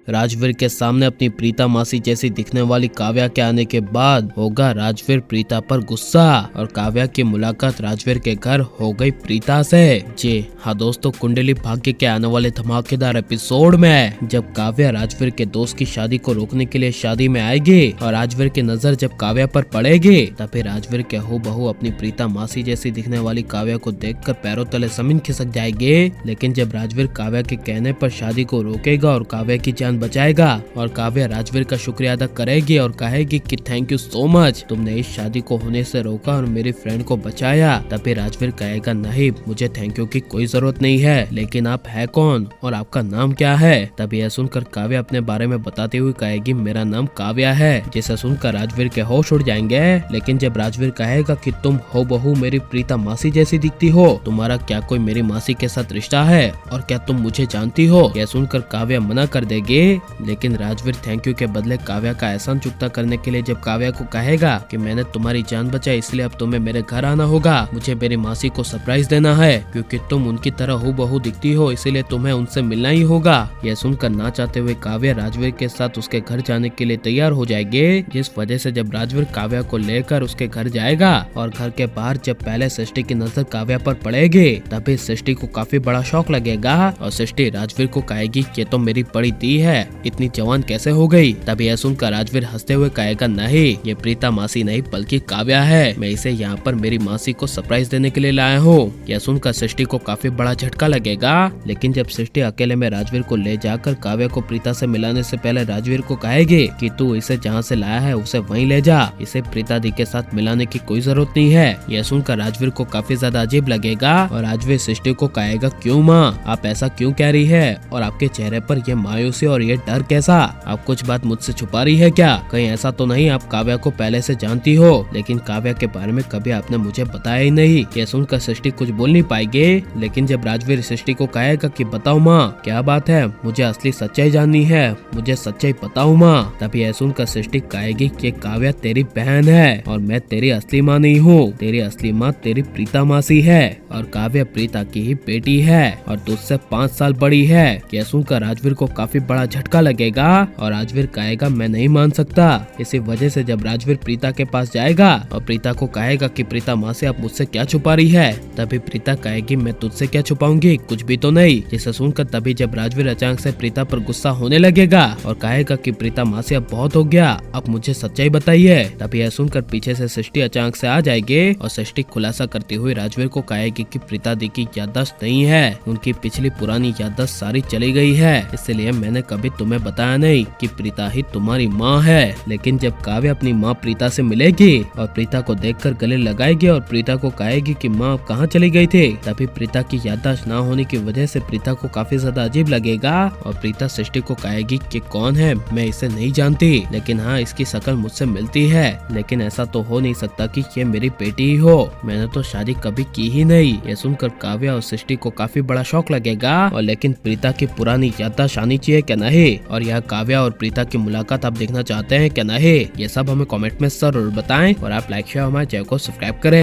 राजवीर के सामने अपनी प्रीता मासी जैसी दिखने वाली काव्या के आने के बाद होगा राजवीर प्रीता पर गुस्सा और काव्या की मुलाकात राजवीर के घर हो गई प्रीता से। जी हाँ दोस्तों, कुंडली भाग्य के आने वाले धमाकेदार एपिसोड में जब काव्या राजवीर के दोस्त की शादी को रोकने के लिए शादी में आएगी और राजवीर की नजर जब काव्या पर पड़ेगी तभी राजवीर के हूबहू अपनी प्रीता मासी जैसी दिखने वाली काव्या को देखकर पैरों तले जमीन खिसक जाएगी। लेकिन जब राजवीर काव्या के कहने पर शादी को रोकेगा और काव्या की जान बचाएगा और काव्या राजवीर का शुक्रिया अदा करेगी और कहेगी कि थैंक यू सो मच, तुमने इस शादी को होने से रोका और मेरी फ्रेंड को बचाया, तभी राजवीर कहेगा नहीं, मुझे थैंक यू की कोई जरूरत नहीं है, लेकिन आप है कौन और आपका नाम क्या है। तभी यह सुनकर काव्या अपने बारे में बताते हुए कहेगी मेरा नाम काव्या है, जिसे सुनकर राजवीर के होश उड़ जाएंगे। लेकिन जब राजवीर कहेगा कि तुम हो बहू मेरी प्रीता मासी जैसी दिखती हो, तुम्हारा क्या कोई मेरी मासी के साथ रिश्ता है और क्या तुम मुझे जानती हो, यह सुनकर काव्या मना कर देगी। लेकिन राजवीर थैंक यू के बदले काव्या का एहसान चुकता करने के लिए जब काव्या को कहेगा कि मैंने तुम्हारी जान बचाई इसलिए अब तुम्हें मेरे घर आना होगा, मुझे मेरी मासी को सरप्राइज देना है क्योंकि तुम उनकी तरह हूबहू दिखती हो, इसीलिए तुम्हें उनसे मिलना ही होगा। यह सुनकर ना चाहते हुए काव्या राजवीर के साथ उसके घर जाने के लिए तैयार हो जाएगी, जिस वजह से जब राजवीर काव्या को लेकर उसके घर जाएगा और घर के बाहर जब पहले सृष्टि की नजर काव्या पर पड़ेगी तभी सृष्टि को काफी बड़ा शौक लगेगा और सृष्टि राजवीर को कहेगी कि तो मेरी बड़ी दी है, इतनी जवान कैसे हो गई। तभी यह सुनकर राजवीर हंसते हुए कहेगा नहीं, ये प्रीता मासी नहीं बल्कि काव्या है, मैं इसे यहाँ पर मेरी मासी को सरप्राइज देने के लिए लाया हूँ। यह सुनकर सृष्टि को काफी बड़ा झटका लगेगा। लेकिन जब सृष्टि अकेले में राजवीर को ले जाकर काव्या को प्रीता से मिलाने से पहले राजवीर को कहेगी कि तू इसे जहाँ से लाया है उसे वहीं ले जा, इसे प्रीता दी के साथ मिलाने की कोई जरूरत नहीं है। यह सुनकर राजवीर को काफी ज्यादा अजीब लगेगा और राजवीर सृष्टि को कहेगा क्यों माँ, आप ऐसा क्यों कह रही है और आपके चेहरे पर यह मायूसी और ये डर कैसा, आप कुछ बात मुझसे छुपा रही है क्या, कहीं ऐसा तो नहीं आप काव्या को पहले से जानती हो, लेकिन काव्या के बारे में कभी आपने मुझे बताया ही नहीं। यह सुनकर सृष्टि कुछ बोल नहीं पाएगी। लेकिन जब राजवीर सृष्टि को कहेगा कि बताओ माँ क्या बात है, मुझे असली सच्चाई जाननी है, मुझे सच्चाई बताओ माँ, तभी यह सुनकर सृष्टि कहेगी कि काव्या तेरी बहन है और मैं तेरी असली माँ नहीं हूँ, तेरी असली माँ तेरी प्रीता मासी है और काव्या प्रीता की ही बेटी है और तुझसे 5 साल बड़ी है। यह सुनकर राजवीर को काफी बड़ा झटका लगेगा और राजवीर कहेगा मैं नहीं मान सकता। इसी वजह से जब राजवीर प्रीता के पास जाएगा और प्रीता को कहेगा कि प्रीता माँ से आप मुझसे क्या छुपा रही है, तभी प्रीता कहेगी मैं तुझसे क्या छुपाऊंगी, कुछ भी तो नहीं। जिसे सुनकर तभी जब राजवीर अचानक से प्रीता पर गुस्सा होने लगेगा और कहेगा कि प्रीता माँ से अब बहुत हो गया, अब मुझे सच्चाई बताइए। तभी यह सुनकर पीछे से सृष्टि अचानक से आ जाएगी और सृष्टि खुलासा करते हुए राजवीर को कहेगी कि प्रीता दी की याददाश्त नहीं है, उनकी पिछली पुरानी याददाश्त सारी चली गई है, इसलिए मैंने कभी तुम्हें बताया नहीं कि प्रीता ही तुम्हारी माँ है। लेकिन जब काव्या अपनी माँ प्रीता से मिलेगी और प्रीता को देखकर गले लगाएगी और प्रीता को कहेगी कि माँ आप कहाँ चली गई थी, तभी प्रीता की याददाश्त ना होने की वजह से प्रीता को काफी ज्यादा अजीब लगेगा और प्रीता सृष्टि को कहेगी कि कौन है, मैं इसे नहीं जानती, लेकिन हाँ इसकी शक्ल मुझसे मिलती है, लेकिन ऐसा तो हो नहीं सकता कि ये मेरी बेटी ही हो, मैंने तो शादी कभी की ही नहीं। यह सुनकर काव्या और सृष्टि को काफी बड़ा शौक लगेगा और लेकिन प्रीता की पुरानी याददाश्त आनी चाहिए क्या नहीं, और यह काव्या और प्रीता की मुलाकात आप देखना चाहते हैं क्या नहीं, ये सब हमें कमेंट में जरूर बताएं और आप लाइक शेयर हमारे चैनल को सब्सक्राइब करें।